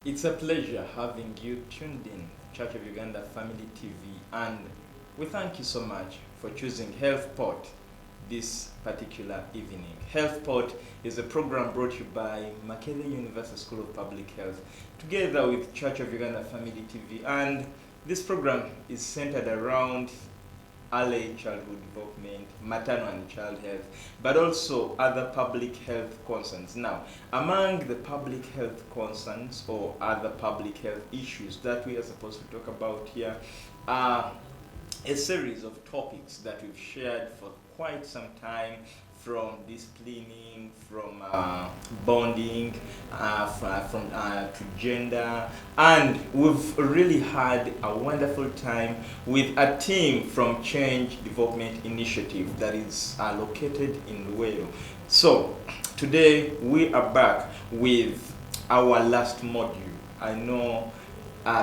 It's a pleasure having you tuned in Church of Uganda Family TV, and we thank you so much for choosing Health Pot this particular evening. Health Pot is a program brought to you by Mukalazi University School of Public Health together with Church of Uganda Family TV, and this program is centered around early childhood development, maternal and child health, but also other public health concerns. Now, among the public health concerns or other public health issues that we are supposed to talk about here are a series of topics that we've shared for quite some time, from disciplining, from bonding, to gender, and we've really had a wonderful time with a team from Change Development Initiative that is located in Luweero. So today we are back with our last module. I know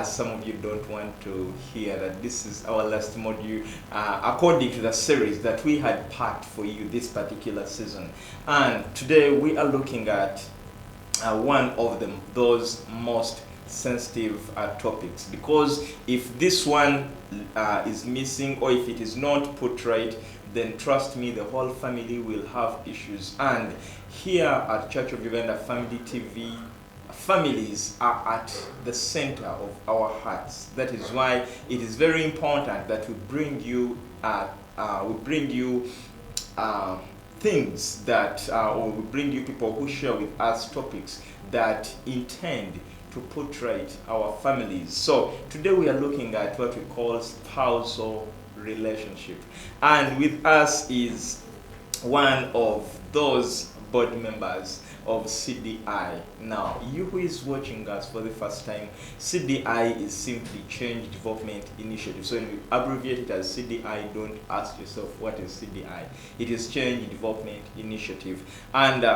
some of you don't want to hear that this is our last module according to the series that we had packed for you this particular season. And today we are looking at one of those most sensitive topics, because if this one is missing, or if it is not put right, then trust me, the whole family will have issues. And here at Church of Uganda Family TV, families are at the center of our hearts. That is why it is very important that we bring you things that, or we bring you people who share with us topics that intend to portray our families. So today we are looking at what we call spousal relationship, and with us is one of those board members of CDI. Now, you who is watching us for the first time, CDI is simply Change Development Initiative. So when we abbreviate it as CDI, don't ask yourself what is CDI. It is Change Development Initiative. And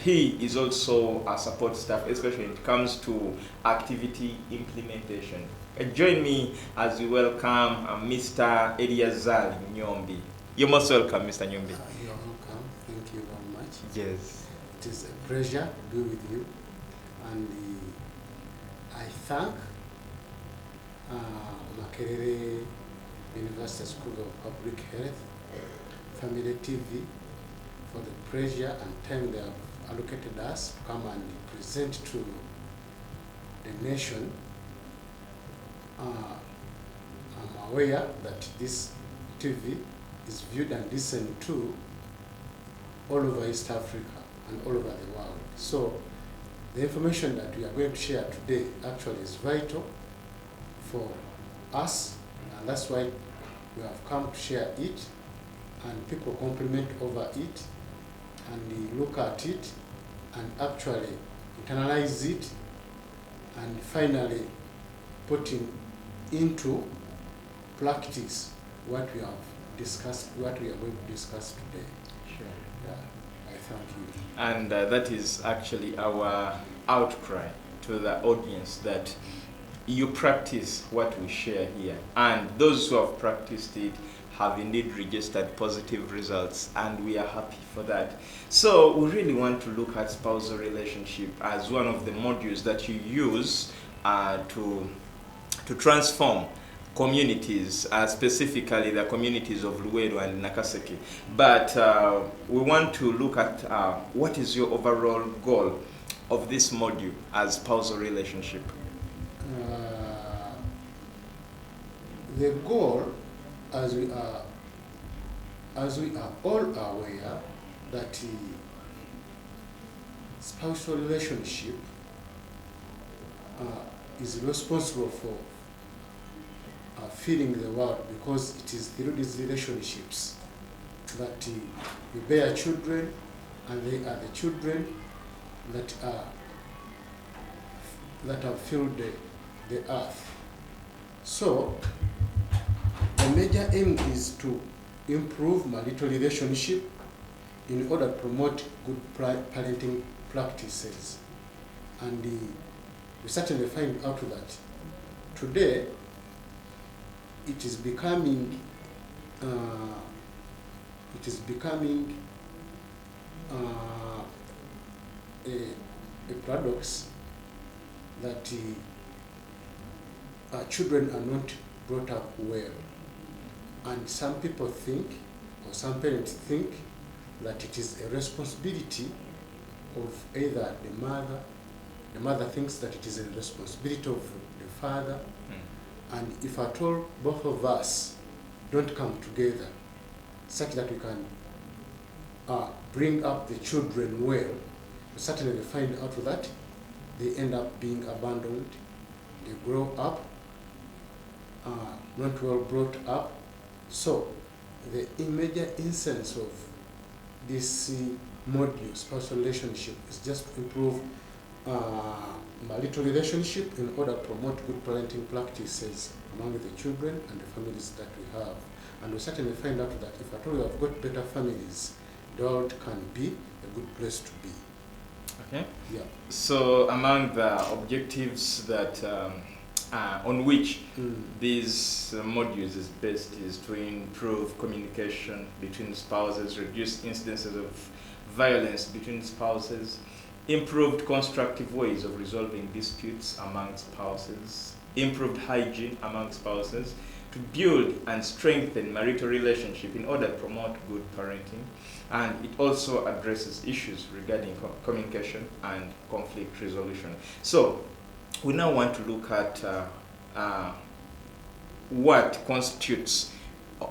he is also a support staff, especially when it comes to activity implementation. Join me as we welcome Mr. Eliazali Nyombi. You're most welcome, Mr. Nyombi. You're welcome. Thank you very much. Yes. It is a pleasure to be with you, and I thank Makerere University School of Public Health, Family TV, for the pleasure and time they have allocated us to come and present to the nation. I'm aware that this TV is viewed and listened to all over East Africa and all over the world. So the information that we are going to share today actually is vital for us, and that's why we have come to share it, and people compliment over it, and they look at it and actually internalize it, and finally putting into practice what we have discussed, what we are going to discuss today. Sure. Yeah. Thank you. And that is actually our outcry to the audience, that you practice what we share here. And those who have practiced it have indeed registered positive results, and we are happy for that. So we really want to look at spousal relationship as one of the modules that you use to transform communities, specifically the communities of Luweero and Nakaseke. But we want to look at what is your overall goal of this module as spousal relationship? The goal, as we are all aware, that spousal relationship is responsible for feeding the world, because it is through these relationships that we bear children, and they are the children that have filled the earth. So the major aim is to improve marital relationship in order to promote good parenting practices, and we certainly find out that today it is becoming a paradox that children are not brought up well. And some people think, or some parents think, that it is a responsibility of either the mother. The mother thinks that it is a responsibility of the father. And if at all both of us don't come together such that we can bring up the children well, we certainly find out that they end up being abandoned. They grow up not well brought up. So the major essence of this module, spousal relationship, is just to improve marital relationship in order to promote good parenting practices among the children and the families that we have. And we certainly find out that if at all we have got better families, the world can be a good place to be. Okay. Yeah. So among the objectives that on which these modules is based is to improve communication between spouses, reduce incidences of violence between spouses, improved constructive ways of resolving disputes among spouses, improved hygiene among spouses, to build and strengthen marital relationship in order to promote good parenting. And it also addresses issues regarding communication and conflict resolution. So we now want to look at what constitutes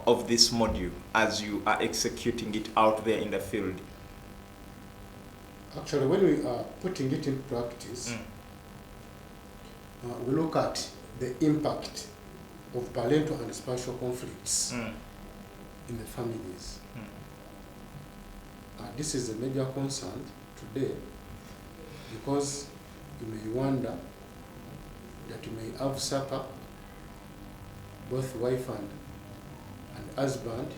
of this module as you are executing it out there in the field. Actually, when we are putting it in practice, we look at the impact of parental and spousal conflicts in the families. This is a major concern today, because you may wonder that you may have supper, both wife and husband,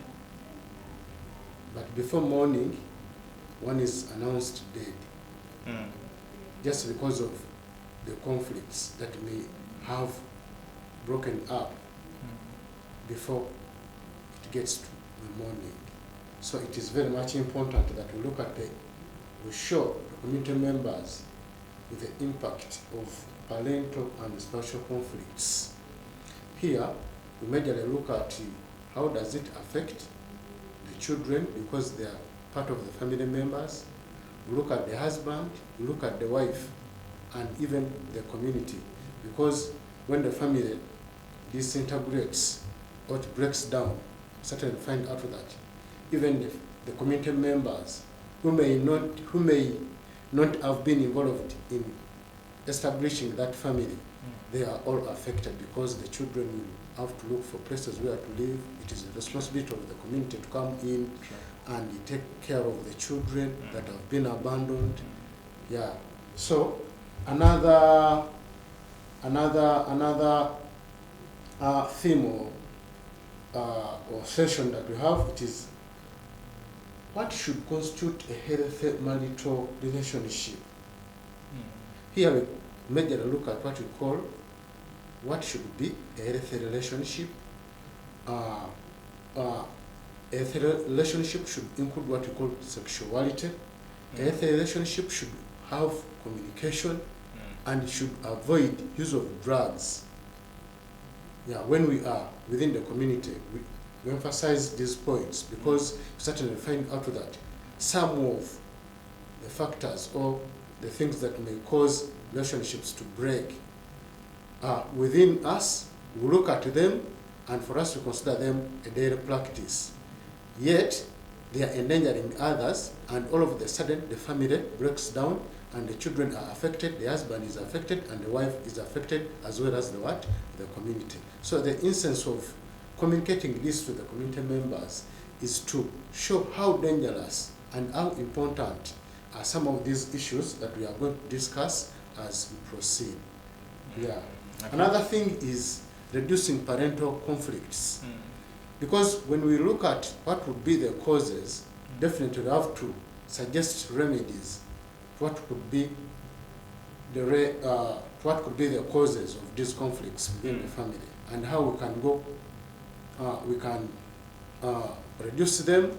but before morning, one is announced dead, just because of the conflicts that may have broken up before it gets to the morning. So it is very much important that we look at we show the community members with the impact of parental and spousal conflicts. Here, we majorly look at how does it affect the children, because they are part of the family members. We look at the husband, we look at the wife, and even the community, because when the family disintegrates or it breaks down, certainly find out that even if the community members who may not have been involved in establishing that family, they are all affected, because the children will have to look for places where to live. It is the responsibility of the community to come in and take care of the children that have been abandoned. Yeah. So another theme or session that we have, it is what should constitute a healthy marital relationship. Here we majorly look at what we call what should be a healthy relationship. A healthy relationship should include what we call sexuality. A healthy relationship should have communication and should avoid use of drugs. Yeah, when we are within the community, we emphasize these points, because we certainly find out that some of the factors or the things that may cause relationships to break are within us. We look at them, and for us to consider them a daily practice. Yet, they are endangering others, and all of a sudden the family breaks down, and the children are affected, the husband is affected, and the wife is affected, as well as the community. So the essence of communicating this to the community members is to show how dangerous and how important are some of these issues that we are going to discuss as we proceed. Yeah. Okay. Another thing is reducing parental conflicts. Because when we look at what would be the causes, definitely we have to suggest remedies. What could be the causes of these conflicts within the family, and how we can go, we can reduce them,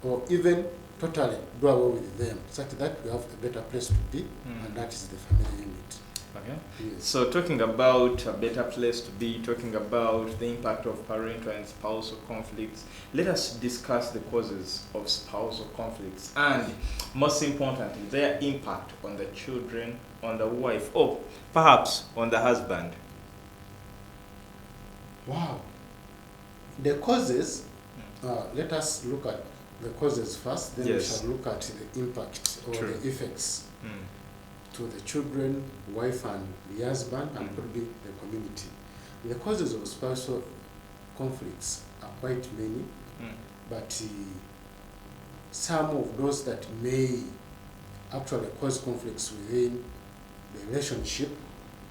or even totally do away with them, such that we have a better place to be, and that is the family unit. Okay. Yes. So talking about a better place to be, talking about the impact of parental and spousal conflicts, let us discuss the causes of spousal conflicts and, most importantly, their impact on the children, on the wife, or perhaps on the husband. Wow. The causes, let us look at the causes first, then Yes. we shall look at the impact or True. the effects Mm. to the children, wife and the husband, and could be the community. The causes of spousal conflicts are quite many, but some of those that may actually cause conflicts within the relationship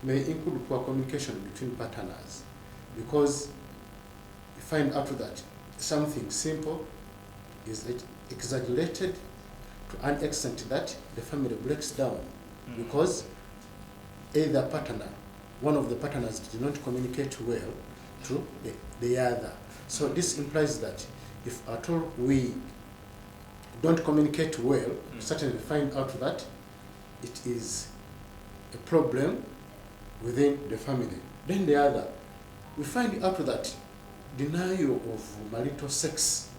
may include poor communication between partners, because you find out that something simple is exaggerated to an extent that the family breaks down because either partner, one of the partners did not communicate well to the other. So this implies that if at all we don't communicate well, certainly find out that it is a problem within the family. Then the other, we find out that denial of marital sex,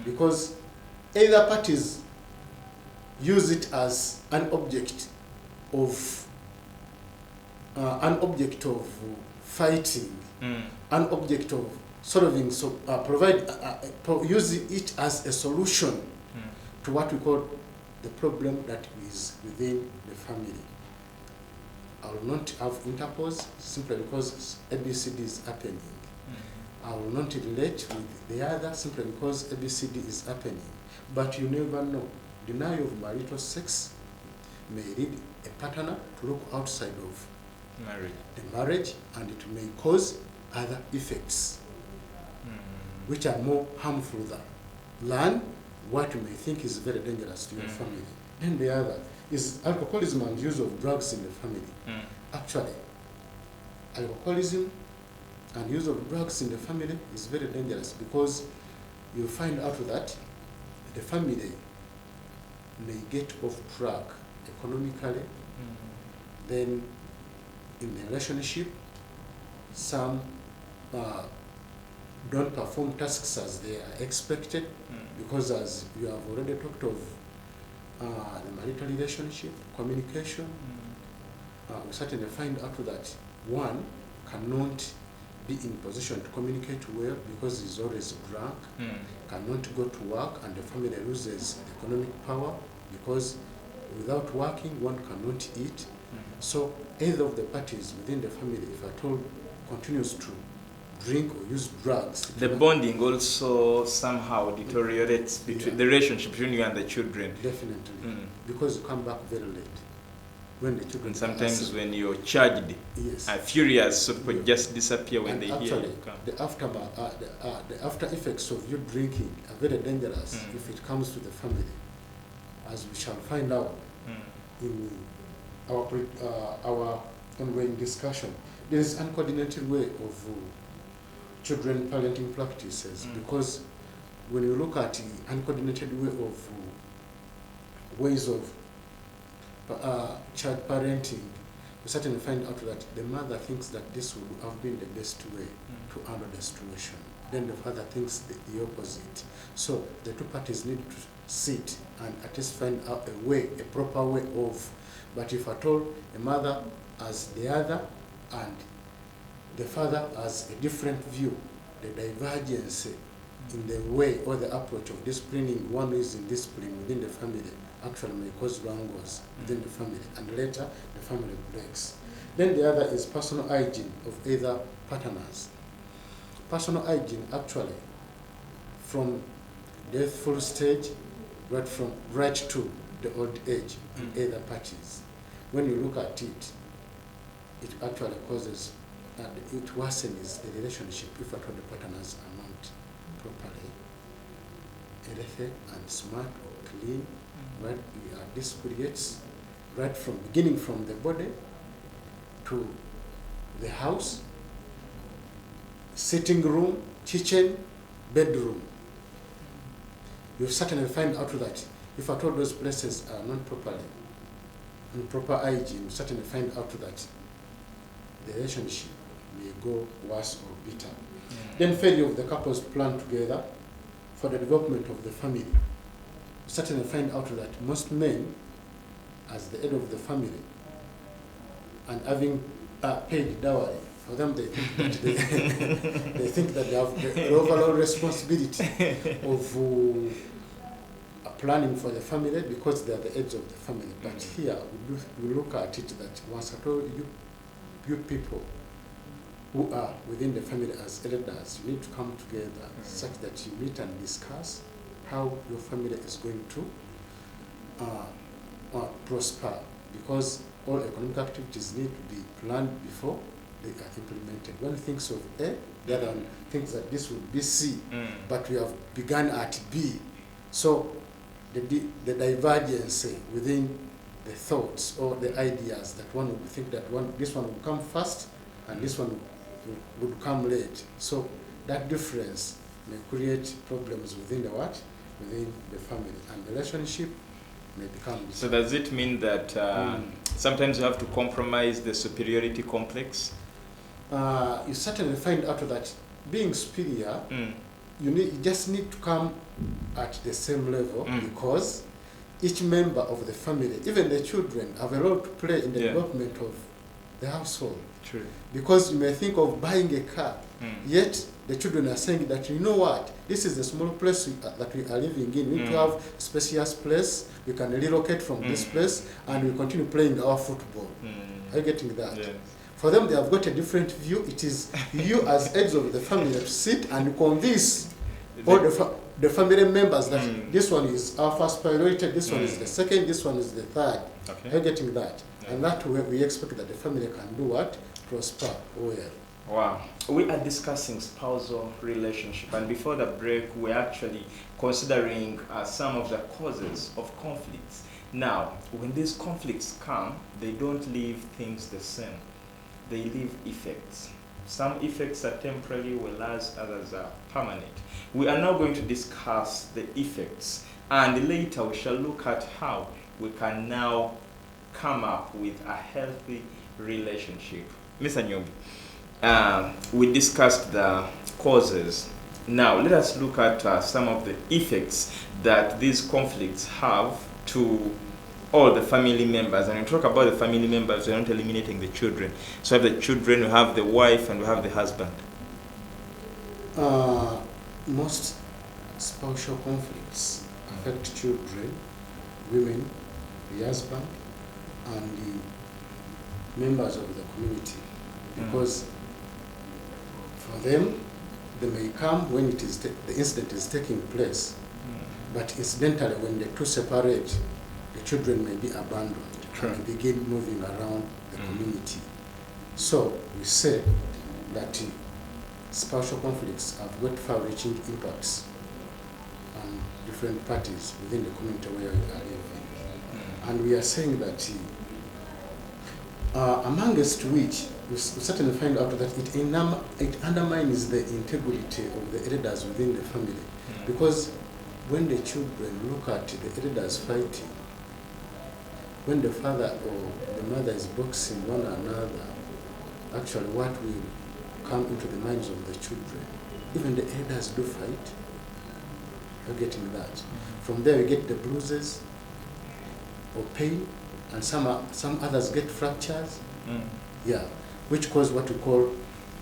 because either parties use it as an object of fighting, an object of solving, so use it as a solution to what we call the problem that is within the family. I will not have intercourse simply because ABCD is happening. I will not relate with the other simply because ABCD is happening. But you never know. Denial of marital sex may lead a partner to look outside of the marriage, and it may cause other effects which are more harmful than what you may think is very dangerous to your family. Then the other is alcoholism and use of drugs in the family. Actually, alcoholism and use of drugs in the family is very dangerous, because you find out that the family may get off track economically. Then in the relationship, some don't perform tasks as they are expected, because as you have already talked of the marital relationship, communication, we certainly find out that one cannot be in position to communicate well because he's always drunk, cannot go to work, and the family loses economic power because without working one cannot eat. So either of the parties within the family, if at all, continues to drink or use drugs, the bonding also somehow deteriorates between the relationship between you and the children. Definitely, because you come back very late when the children. And sometimes when you're charged, yes, furious, so people just disappear when and they actually, hear you come. The after effects of you drinking are very dangerous if it comes to the family, as we shall find out in our ongoing discussion. There is uncoordinated way of children parenting practices, because when you look at the uncoordinated way of ways of child parenting, you certainly find out that the mother thinks that this would have been the best way to handle the situation. Then the father thinks the opposite. So the two parties need to sit and at least find out a proper way of. But if at all a mother has the other and the father has a different view, the divergence in the way or the approach of disciplining, one is in discipline within the family, actually may cause wrangles within the family, and later the family breaks. Then the other is personal hygiene of either partners. Personal hygiene actually from deathful stage right to the old age in either parties. When you look at it, it actually causes it worsens the relationship if at all the partners are not properly healthy and smart or clean. Right, this creates right from beginning from the body to the house, sitting room, kitchen, bedroom. You certainly find out that if at all those places are not properly in proper hygiene, you certainly find out that the relationship may go worse or bitter. Then failure of the couples plan together for the development of the family. You certainly find out that most men, as the head of the family, and having paid dowry, for them they think that they think that they have the overall responsibility of planning for the family because they are the heads of the family. But here we look at it that once at all you people who are within the family as elders, you need to come together such that you meet and discuss how your family is going to prosper, because all economic activities need to be planned before they are implemented. One thinks of A, the other one thinks that this would be C, but we have begun at B. So the divergence within the thoughts or the ideas that one would think that this one will come first and this one would come late. So that difference may create problems within the what? Within the family, and the relationship may become. So does it mean that sometimes you have to compromise the superiority complex? You certainly find out that being superior, you just need to come at the same level, because each member of the family, even the children, have a role to play in the development of the household. True. Because you may think of buying a car, yet the children are saying that, you know what, this is a small place that we are living in. We need to have a spacious place. We can relocate from this place and we continue playing our football. Are you getting that? Yes. For them, they have got a different view. It is you as heads of the family to sit and convince all the family members that this one is our first priority, this one is the second, this one is the third. Okay. Are you getting that? Yeah. And that way we expect that the family can do what? Prosper well. Wow. We are discussing spousal relationship, and before the break we're actually considering some of the causes of conflicts. Now, when these conflicts come, they don't leave things the same. They leave effects. Some effects are temporary, whereas others are permanent. We are now going to discuss the effects, and later we shall look at how we can now come up with a healthy relationship. Mr. Nyombi, we discussed the causes. Now let us look at some of the effects that these conflicts have to all the family members. And when we talk about the family members, we're not eliminating the children. So we have the children, we have the wife, and we have the husband. Most spousal conflicts affect children, women, the husband, and the members of the community. Because for them, they may come when it is the incident is taking place, but incidentally, when the two separate, the children may be abandoned and begin moving around the community. So we say that spousal conflicts have got far-reaching impacts on different parties within the community where we are living. And we are saying that amongst which we certainly find out that it undermines the integrity of the elders within the family. Because when the children look at the elders fighting, when the father or the mother is boxing one another, actually what will come into the minds of the children? Even the elders do fight. You're getting that. From there we get the bruises or pain, and some others get fractures. Yeah, which cause what we call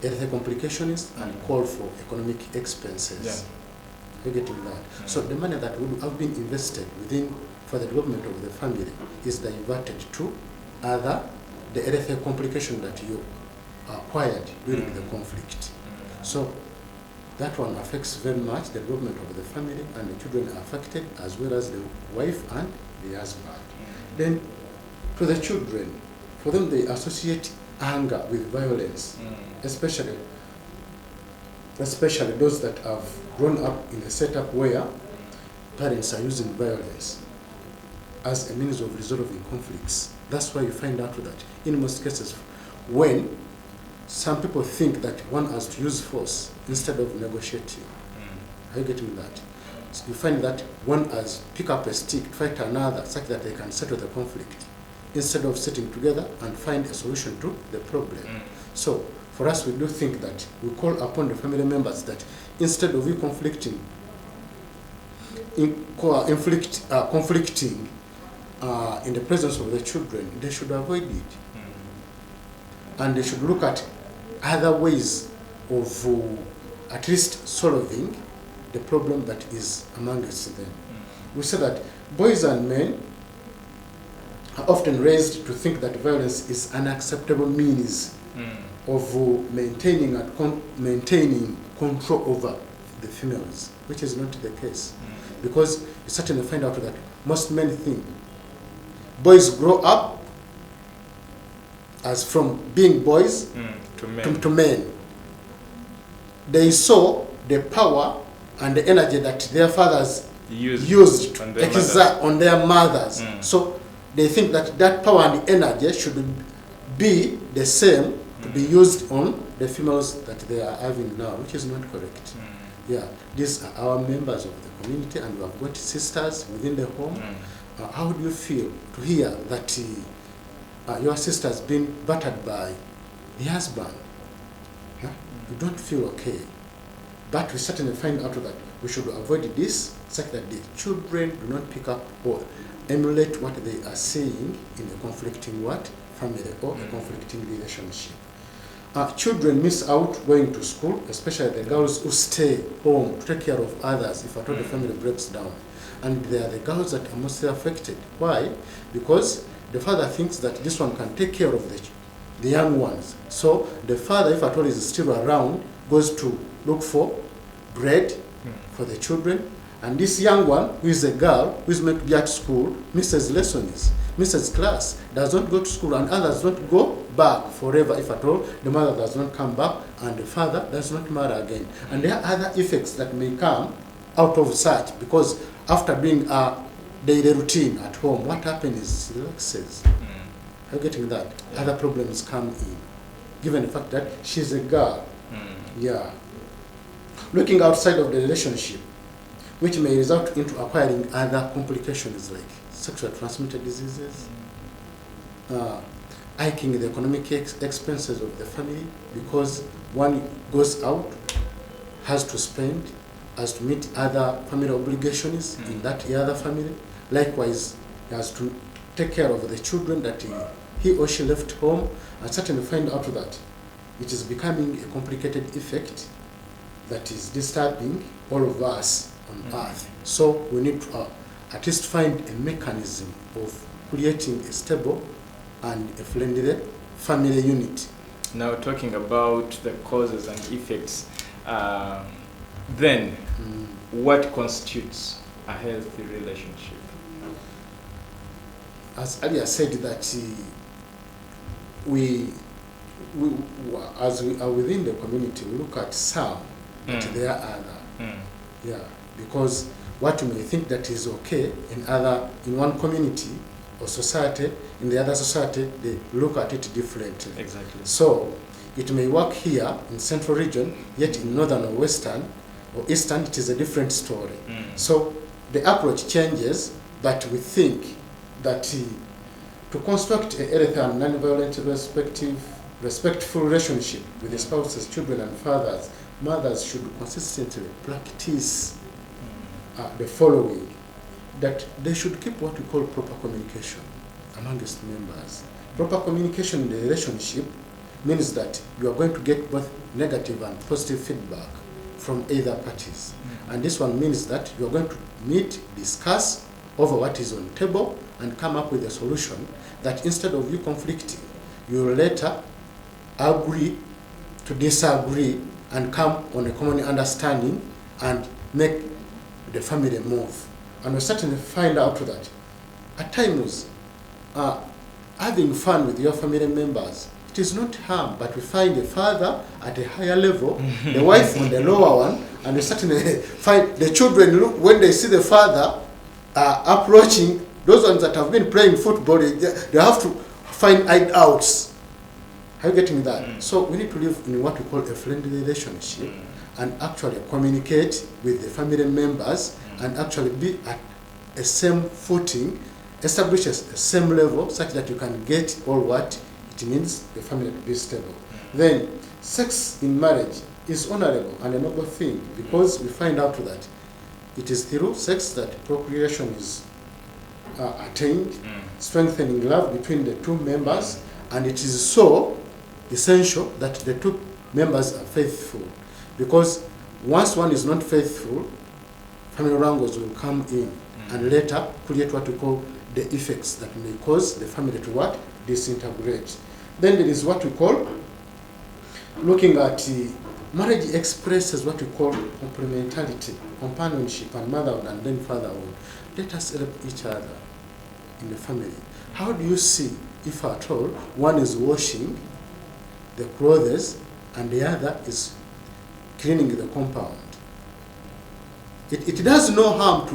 health complications and call for economic expenses. Yeah. You're getting that. So the money that would have been invested for the development of the family is diverted to the health complication that you acquired during the conflict. So that one affects very much the development of the family, and the children are affected, as well as the wife and the husband. Then to the children, for them they associate anger with violence, especially those that have grown up in a setup where parents are using violence as a means of resolving conflicts. That's why you find out that in most cases, when some people think that one has to use force instead of negotiating. Are you getting that? So you find that one has pick up a stick, fight another, such that they can settle the conflict, instead of sitting together and find a solution to the problem. So for us, we do think that we call upon the family members that instead of you conflicting in the presence of the children, they should avoid it. And they should look at other ways of at least solving the problem that is amongst them. We say that boys and men are often raised to think that violence is an acceptable means of maintaining control over the females, which is not the case. Because you certainly find out that most men think boys grow up as from being boys to men. They saw the power and the energy that their fathers used on their mothers. So they think that that power and the energy should be the same to be used on the females that they are having now, which is not correct. Yeah, these are our members of the community, and we have got sisters within the home. How do you feel to hear that your sister has been battered by the husband? You don't feel okay. But we certainly find out that we should avoid this such that the children do not pick up or emulate what they are saying in a conflicting family or a conflicting relationship. Children miss out going to school, especially the girls who stay home to take care of others if at all the family breaks down. And they are the girls that are mostly affected. Why? Because the father thinks that this one can take care of the young ones. So the father, if at all is still around, goes to look for bread for the children. And this young one, who is a girl, who is meant to be at school, misses lessons, misses class, does not go to school, and others don't go back forever if at all. The mother does not come back, and the father does not marry again. And there are other effects that may come out of such, because after doing a daily routine at home, what happens is he relaxes. Are you getting that? Yeah. Other problems come in, given the fact that she's a girl. Yeah. Looking outside of the relationship, which may result into acquiring other complications like sexually transmitted diseases, hiking the economic expenses of the family, because one goes out, has to spend, has to meet other family obligations in that other family. Likewise, he has to take care of the children that he or she left home, and certainly find out that it is becoming a complicated effect that is disturbing all of us on earth. So we need to at least find a mechanism of creating a stable and a friendly family unit. Now, talking about the causes and effects, then what constitutes a healthy relationship? As earlier said, that we as we are within the community, we look at some, but there are other. Yeah, because what you may think that is okay in one community or society, in the other society, they look at it differently. Exactly. So it may work here in central region, yet in northern or western or eastern, it is a different story. So the approach changes, but we think that to construct a healthy and non-violent respectful relationship with the spouses, children, and fathers, mothers should consistently practice the following: that they should keep what we call proper communication amongst members. Proper communication in the relationship means that you are going to get both negative and positive feedback from either parties. And this one means that you are going to meet, discuss over what is on the table, and come up with a solution that instead of you conflicting, you will later agree to disagree and come on a common understanding and make the family move. And we certainly find out that at times, having fun with your family members, it is not harm, but we find the father at a higher level, the wife on the lower one, and we certainly find the children, look, when they see the father approaching, those ones that have been playing football, they have to find hideouts. Are you getting that? So we need to live in what we call a friendly relationship and actually communicate with the family members and actually be at a same footing, establish a same level such that you can get all what it means the family to be stable. Then sex in marriage is honorable and a noble thing, because we find out that it is through sex that procreation is attained, strengthening love between the two members, and it is so essential that the two members are faithful, because once one is not faithful, family wrangles will come in and later create what we call the effects that may cause the family to what? Disintegrate. Then there is what we call, looking at marriage expresses what we call complementarity, companionship, and motherhood, and then fatherhood. Let us help each other in the family. How do you see, if at all, one is washing the clothes and the other is cleaning the compound? It does no harm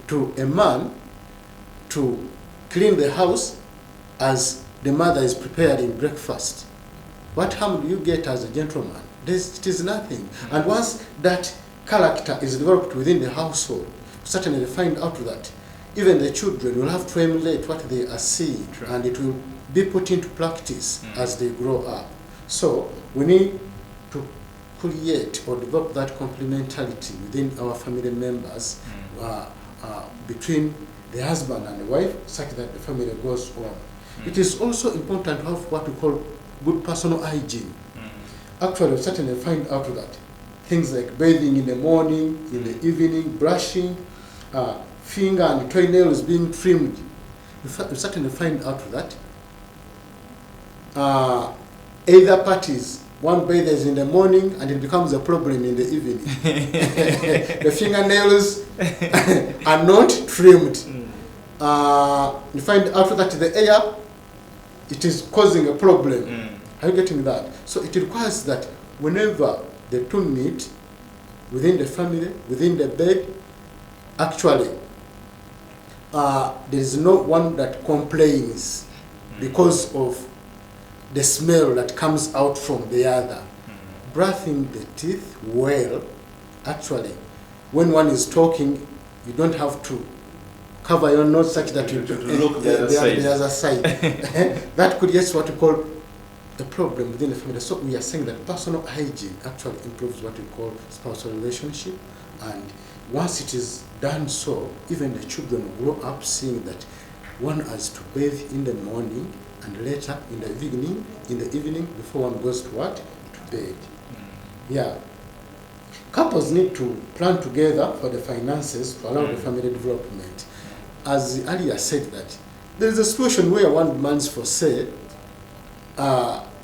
to a man to clean the house as the mother is preparing breakfast. What harm do you get as a gentleman? It is nothing. And once that character is developed within the household, certainly they find out that even the children will have to emulate what they are seeing. True. And it will be put into practice as they grow up. So we need to create or develop that complementarity within our family members, between the husband and the wife, such that the family goes on. It is also important to have what we call good personal hygiene. Actually, we certainly find out that things like bathing in the morning, in the evening, brushing, finger and toenails being trimmed, we certainly find out that either parties, one bathes in the morning and it becomes a problem in the evening. The fingernails are not trimmed. You find out that the air, it is causing a problem. Are you getting that? So it requires that whenever the two meet within the family, within the bed, actually, there is no one that complains because of the smell that comes out from the other. Brushing the teeth well, actually, when one is talking, you don't have to cover your nose such that you look the other side. That creates what we call a problem within the family. So we are saying that personal hygiene actually improves what we call spousal relationship, and once it is done so, even the children will grow up seeing that one has to bathe in the morning and later in the evening before one goes to what? To bed. Yeah. Couples need to plan together for the finances to allow the family development. As earlier said, that there is a situation where one demands for, say,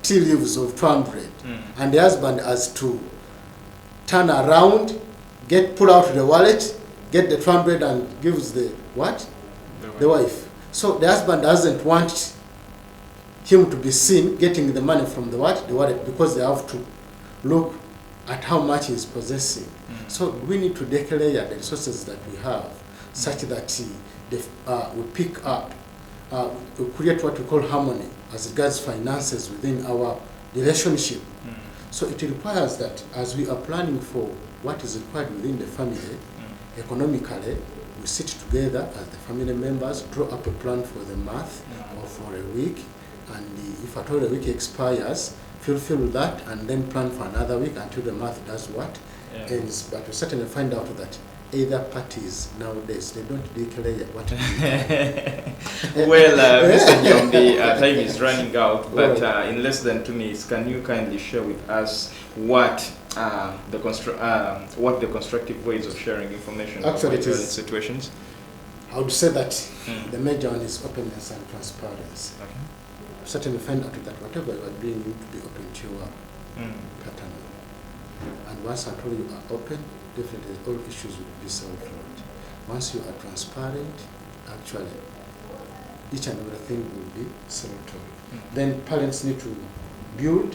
tea leaves of 200, and the husband has to turn around, pull out the wallet, get the 200 and gives the what? The wife. So the husband doesn't want him to be seen getting the money from the what? The wallet, because they have to look at how much he is possessing. So we need to declare the resources that we have, such that we pick up, we create what we call harmony as regards finances within our relationship. So it requires that as we are planning for what is required within the family, economically, we sit together as the family members, draw up a plan for the month or for a week, and if at all a week expires, fulfill that and then plan for another week until the month does what? Ends. But we certainly find out that either parties nowadays, they don't declare what to do. Well, Mr. Nyombi, time is running out, but in less than 2 minutes, can you kindly share with us what the constructive ways of sharing information actually about situations? I would say that the major one is openness and transparency. Okay. Certainly find out that whatever you are doing, you need to be open to your partner. And once until you are open, definitely all issues will be solved. Once you are transparent, actually, each and everything will be settled. Then parents need to build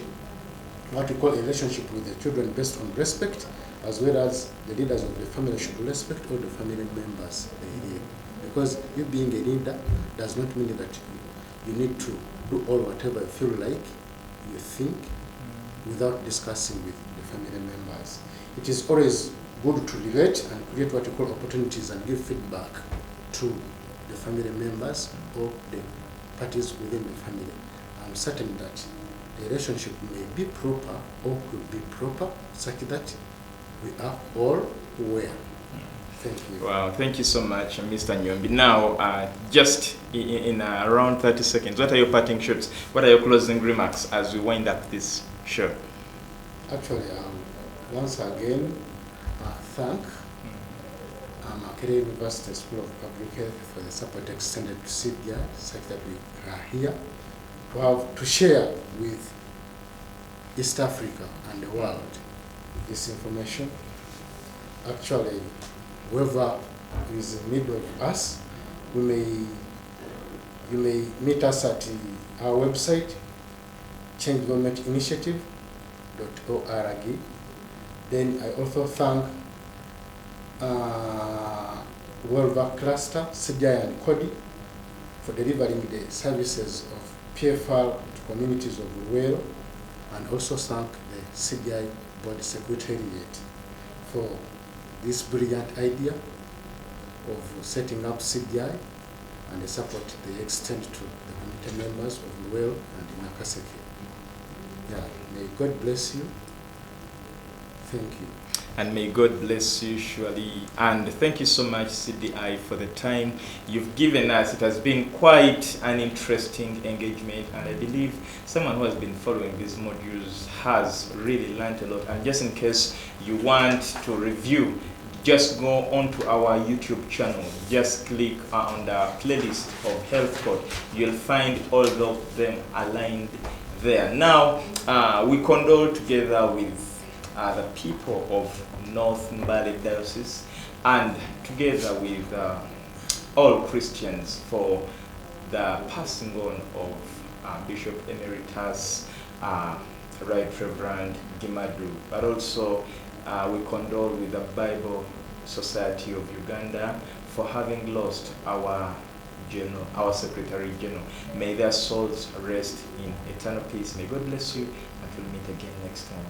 what we call a relationship with the children based on respect, as well as the leaders of the family should respect all the family members they lead. Because you being a leader does not mean that you need to do all whatever you feel like, you think, without discussing with the family members. It is always good to relate and create what you call opportunities and give feedback to the family members or the parties within the family. I'm certain that the relationship may be proper or could be proper, such that we are all aware. Thank you. Wow, thank you so much, Mr. Nyombi. Now, just in around 30 seconds, what are your parting shots? What are your closing remarks as we wind up this show? Actually, once again, thank Makerere University School of Public Health for the support extended to CBI, such that we are here to share with East Africa and the world this information. Actually, whoever is in need of us, you may meet us at our website, changegovermentinitiative.org. Then I also thank Wolver Cluster, CDI and CODI for delivering the services of PFR to communities of Luwero, and also thank the CDI Board Secretariat for this brilliant idea of setting up CDI and the support they extend to the community members of Luwero and Nakaseke. Yeah, may God bless you. Thank you. And may God bless you surely. And thank you so much, CDI, for the time you've given us. It has been quite an interesting engagement, and I believe someone who has been following these modules has really learned a lot. And just in case you want to review, just go onto our YouTube channel. Just click on the playlist of Health Code. You'll find all of them aligned there. Now, we condole together with the people of North Mbale Diocese, and together with all Christians, for the passing on of Bishop Emeritus Right Reverend Gimadu. But also we condole with the Bible Society of Uganda for having lost our General, our Secretary General. May their souls rest in eternal peace. May God bless you, and we'll meet again next time.